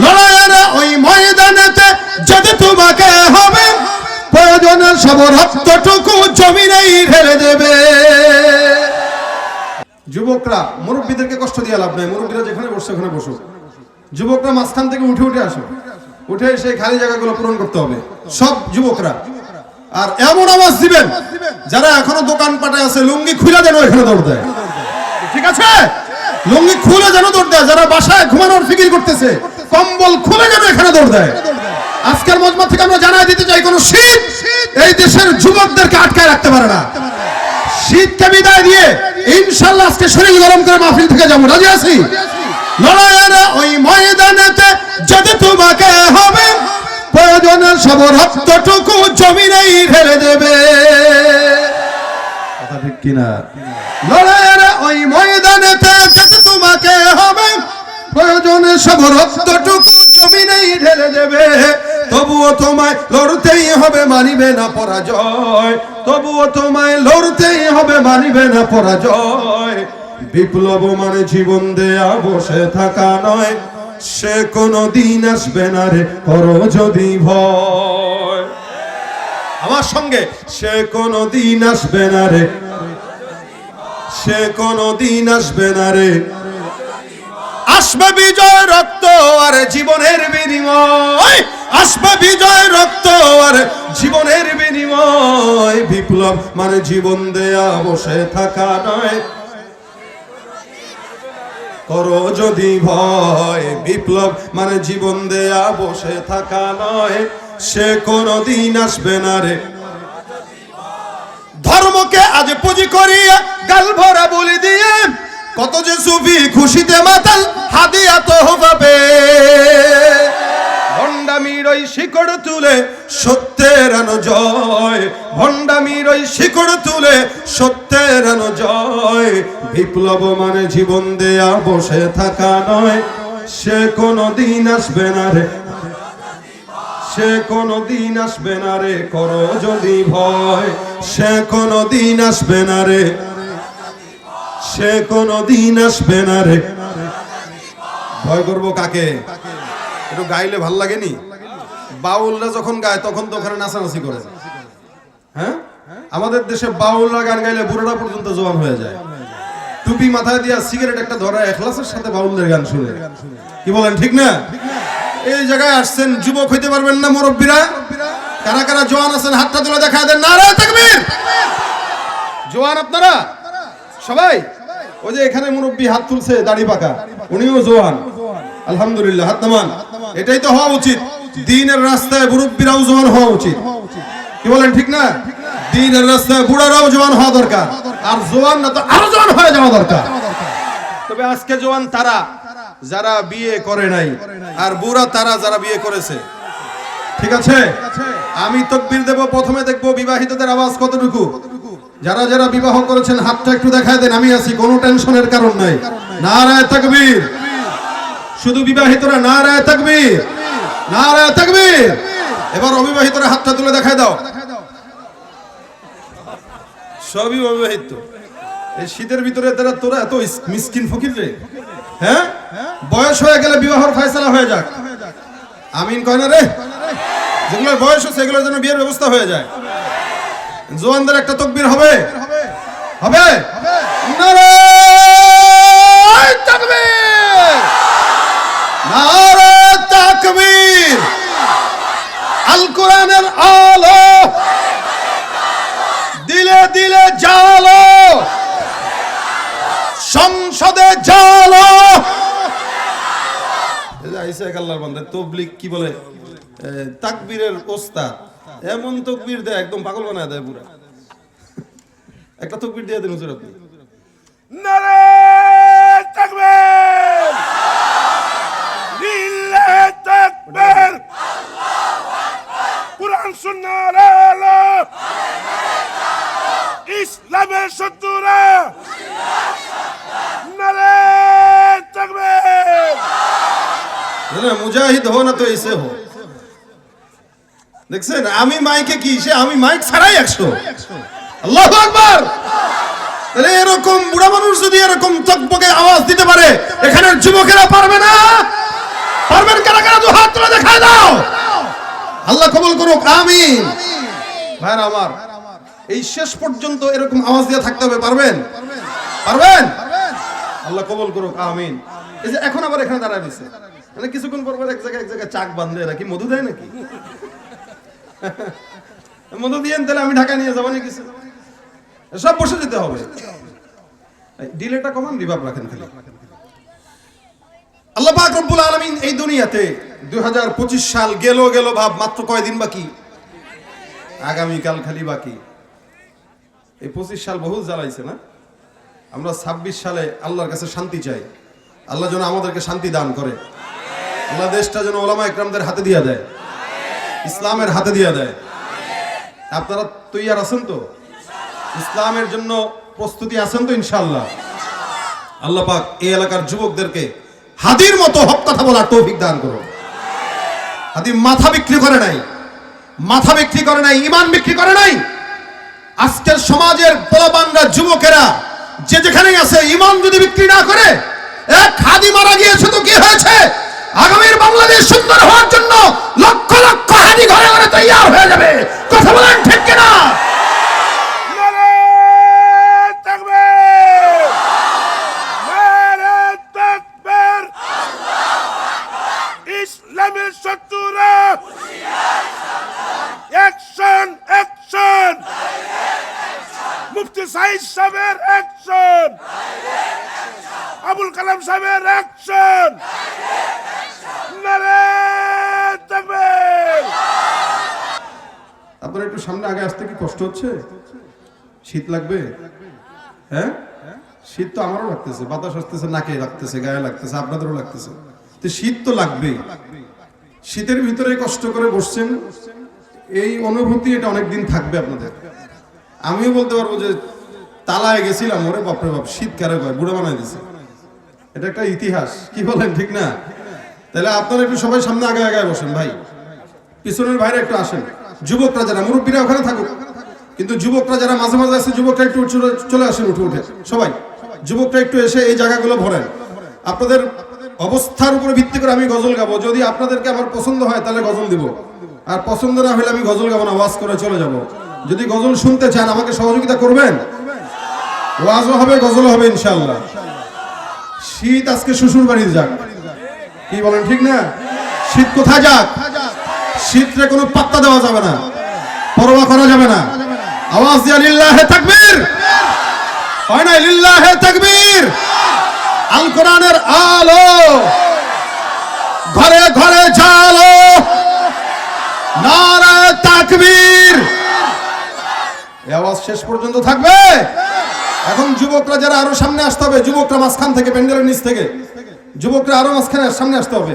লড়াইয়ের ওই ময়দানেতে যদি তোমাকে হবে প্রয়োজনে সব রক্তটুকু জমিনেই ঢেলে দেবে। যুবকরা মুরব্বীদেরকে কষ্ট দিয়ে লাভ নাই, মুরব্বীরা যেখানে বসে ওখানে বসো। যুবকরা মাঝখান থেকে উঠে উঠে আসো, উঠে সেই খালি জায়গাগুলো পূরণ করতে হবে সব যুবকরা। আর এমন আওয়াজ দিবেন যারা এখনো দোকানপাটে আছে লুঙ্গি খুলে যেন এখানে দৌড় দেয়, ঠিক আছে? লুঙ্গি খুলে যেন দৌড় দেয়। যারা বাসায় ঘুমানোর ফিকির করতেছে কম্বল খুলে যেন এখানে দৌড় দেয়। আজকের মজমা থেকে আমরা জানাই দিতে চাই, কোন শীত এই দেশের যুবকদেরকে আটকায় রাখতে পারে না। শীতকে বিদায় দিয়ে ইনশাআল্লাহ আজকে শরীর গরম করে মাহফিল থেকে যাবো, রাজি আছি? লড়াইয়ের ওই ময়দানেতে যদি তোমাকে হবে প্রয়োজনে সব রক্তটুকু জমিনেই ঢেলে দেবে, কথা ঠিক কিনা? লড়াইয়ের ওই ময়দানেতে যদি তোমাকে হবে প্রয়োজনে সব রক্তটুকু জমিনেই ঢেলে দেবে। তবুও তোমায় লড়তেই হবে, মানিবে না পরাজয়। তবুও তোমায় লড়তেই হবে, মানিবে না পরাজয়। বিপ্লব মানে জীবন দেয়া বসে থাকা নয়, সে কোনো দিন আসবে না রে করো যদি ভয়। আমার সঙ্গে, সে কোনো দিন আসবে না রে, সে কোনো দিন আসবে না রে। আসবে বিজয় রক্ত আর জীবনের বিনিময়, আসবে বিজয় রক্ত আর জীবনের বিনিময়। বিপ্লব মানে জীবন দেয়া বসে থাকা নয়, করো যদি ভয়। বিপ্লব মানে জীবন দেয়া বসে থাকা নয়, সে কোনদিন আসবে না রে। ধর্মকে আজ পুঁজি করিয়া গাল ভরা বলি দিয়ে কত যে সুফি খুশিতে মাতাল হাদিয়া তো হবে। ভণ্ডামির ওই শিকড় তুলে সত্যের আনো জয়, ভণ্ডামির ওই শিকড় তুলে সত্যের আনো জয়। বিপ্লব মানে জীবন দেয়া বসে থাকা নয়, সে কোনদিন আসবে না রে, সে কোনদিন আসবে না রে করো যদি ভয়। সে কোনদিন আসবে না রে, সে কোনদিন আসবে না রে। ভয় করবো কাকে? একটু গাইলে ভাল লাগেনি? বাউলরা যখন গায় তখন তো ওখানে নাচানাচি করে। হ্যাঁ, আমাদের দেশে বাউলরা গান গাইলে বুড়োরা পর্যন্ত জোয়ান হয়ে যায়। টুপি মাথায় দিয়া সিগারেট একটা ধরা এখলাসের সাথে বাউলদের গান শুনে, কি বলেন ঠিক না? এই জায়গায় আসছেন, যুবক হইতে পারবেন না মুরব্বীরা? কারা কারা জোয়ান আছেন হাতটা তুলে দেখা দেন। নারায়ে তাকবীর! জোয়ান আপনারা সবাই? ওই যে এখানে মুরব্বী হাত তুলছে দাড়ি পাকা, উনিও জোয়ান, আলহামদুলিল্লাহ, হাত নামান। এটাই তো হওয়া উচিত, দ্বীনের রাস্তায় মুরব্বীরাও জোয়ান হওয়া উচিত, কি বলেন ঠিক না? দ্বীনের রাস্তায় বুড়ারাও জোয়ান হওয়া দরকার, আর জোয়ান না তো আরো জোয়ান হয়ে যাওয়া দরকার। তবে আজকে জোয়ান তারা যারা বিয়ে করে নাই, আর বুড়া তারা যারা বিয়ে করেছে, ঠিক আছে? আমি তাকবীর দেব, প্রথমে দেখবো বিবাহিতদের আওয়াজ কতটুকু। যারা যারা বিবাহ করেছেন হাতটা একটু দেখায় দেন, আমি আছি, কোনো টেনশনের কারণ নাই। নারায়ে তাকবীর! শুধু বিবাহিতরা নারায়ে তাকবীর, নারায়ে তাকবীর! এবার অবিবাহিতরা হাতটা তুলে দেখায় দাও। সবই অবিবাহিত। এই শীতের ভিতরে তোরা এত মিসকিন ফকির রে। হ্যাঁ, বয়স হয়ে গেলে বিবাহের ফয়সালা হয়ে যাক, আমিন কয় না রে? যেগুলোর বয়স হচ্ছে সেগুলোর জন্য বিয়ের ব্যবস্থা হয়ে যায়। জোয়ানদের একটা তাকবীর হবে, হবে? নারায়ে তাকবীর, নারায়ে তাকবীর! আল কোরআনের আলো দিলে দিলে জালো, সংসদে জালো। আইসা আল্লাহর বান্দা তাবলীগ কি বলে, তাকবীরের ওস্তাদ, এমন তাকবীর দেয় একদম পাগল বানায় দেয় পুরা। একটা তাকবীর দিয়ে দেন হুজুর আপনি। নারায়ে তাকবীর, লিল্লাহি তাকবীর, আল্লাহু আকবার, কুরআন সুন্নাহর আলো, ইসলামের শত্রুরা, নারায়ে তাকবীর। মুজাহিদ হো না তো এসে হো। দেখছেন, আমি মাইকে কি সে, আমি মাইক ছাড়াই 100। আল্লাহু আকবার! তাহলে এরকম বুড়া মানুষ যদি এরকম তকবকে আওয়াজ দিতে পারে, এখানের যুবকেরা পারবে না? পারবেন কারা? যারা দুহাত তুলে দেখায় দাও। আল্লাহ কবুল করুক, আমিন। ভাইরা আমার, এই শেষ পর্যন্ত এরকম আওয়াজ দিয়ে থাকতে হবে, পারবেন? পারবেন? আল্লাহ কবুল করুক, আমিন। এই যে এখন আবার এখানে দাঁড়ায় দিছে, মানে কিছুক্ষণ পর পর এক জায়গায় চাক বাঁধলে এরা কি মধু দেয় নাকি? মধু দিয়েন তাহলে আমি ঢাকা নিয়ে যাবো না কিছু, সব বসে যেতে হবে। ডিলেটা কমান, রিভাব রাখেন খালি। আল্লাহ পাক রব্বুল আলামিন এই দুনিয়াতে 2025 সাল গেল ভাব, মাত্র কয়দিন বাকি, আগামীকাল খালি বাকি। এই 25 সাল বহু জ্বালাইছে না? আমরা 26 সালে আল্লাহর কাছে শান্তি চাই, আল্লাহ যেন আমাদেরকে শান্তি দান করে, আল্লাহ দেশটা যেন ওলামা ইকরামদের হাতে দিয়া দেয়, ইসলামের হাতে দিয়া দেয়। আপনারা তৈয়ার আছেন তো? ইসলামের জন্য প্রস্তুতি আছেন তো ইনশাআল্লাহ? আল্লাহ পাক এই এলাকার যুবকদেরকে হাদির মতো হক কথা বলার তৌফিক দান করো। হাদি মাথা বিক্রি করে নাই, মাথা বিক্রি করে নাই, ঈমান বিক্রি করে নাই। আজকের সমাজের পোলাপানরা, যুবকেরা যে যেখানেই আছে, ঈমান যদি বিক্রি না করে, এক হাদি মারা গিয়েছে তো কি হয়েছে? আগামীর বাংলাদেশ সুন্দর হওয়ার জন্য লক্ষ লক্ষ হাদি ঘরে ঘরে তৈয়ার হয়ে যাবে। কথা বলেন ঠিক কিনা? নারে তাকবীর, নারে তাকবীর। ইসলামের শত্রুরা অ্যাকশন, অ্যাকশন। মুফতি সাইদ সাহেবের অ্যাকশন, আবুল কালাম সাহেবের অ্যাকশন। নারে তাকবীর। আপনারা একটু সামনে আগে আসতে কি কষ্ট হচ্ছে? শীত লাগবে? হ্যাঁ, শীত তো আমারও লাগতেছে, বাতাস আসতেছে, নাকে লাগতেছে, গায়ে লাগতেছে, আপনাদেরও লাগতেছে। তো শীত তো লাগবেই। শীতের ভিতরে কষ্ট করে বসছেন, এই অনুভূতি এটা অনেকদিন থাকবে আপনাদের। আমিও বলতে পারবো যে তালায় গেছিলাম, ওরে বাপরে বাপ, শীত কারে কয়, বুড়ো বানাই দিছে। এটা একটা ইতিহাস, কি বলেন ঠিক না? তাহলে আপনারা একটু সবাই সামনে আগে আগে বসেন ভাই, পিছনের ভাইরা একটু আসেন। যুবকরা যারা, মুরব্বীরা ওখানে থাকুক, কিন্তু যুবকরা যারা মাঝে মাঝে আছে, যুবকরা একটু চলে আসেন, উঠে উঠে সবাই যুবকরা একটু এসে এই জায়গাগুলো ভরেন। আপনাদের অবস্থার উপরে ভিত্তি করে আমি গজল গাবো। যদি আপনাদেরকে আমার পছন্দ হয় তাহলে গজল দিব, আর পছন্দ না হলে আমি গজল গাবো না, ওয়াজ করে চলে যাব। যদি গজল শুনতে চান আমাকে সহযোগিতা করবেন, ওয়াজও হবে, গজলও হবে ইনশাআল্লাহ। শীত আজকে শ্বশুর বাড়িতে যাক, কি বলেন ঠিক না? শীত কোথায় যাক? শীতরে কোনো পাত্তা দেওয়া যাবে না, পরোয়া করা যাবে না। আওয়াজ দিয়া লিল্লাহে তাকবীর, হয় না? লিল্লাহে তাকবীর। আল কোরআনের আলো ঘরে ঘরে জ্বালো, নারে তাকবীর। এই আওয়াজ শেষ পর্যন্ত থাকবে। এখন যুবকরা যারা আরো সামনে আসতে হবে, যুবকরা মাঝখান থেকে, প্যান্ডেলের নিচ থেকে যুবকরা আরো মাঝখানে সামনে আসতে হবে।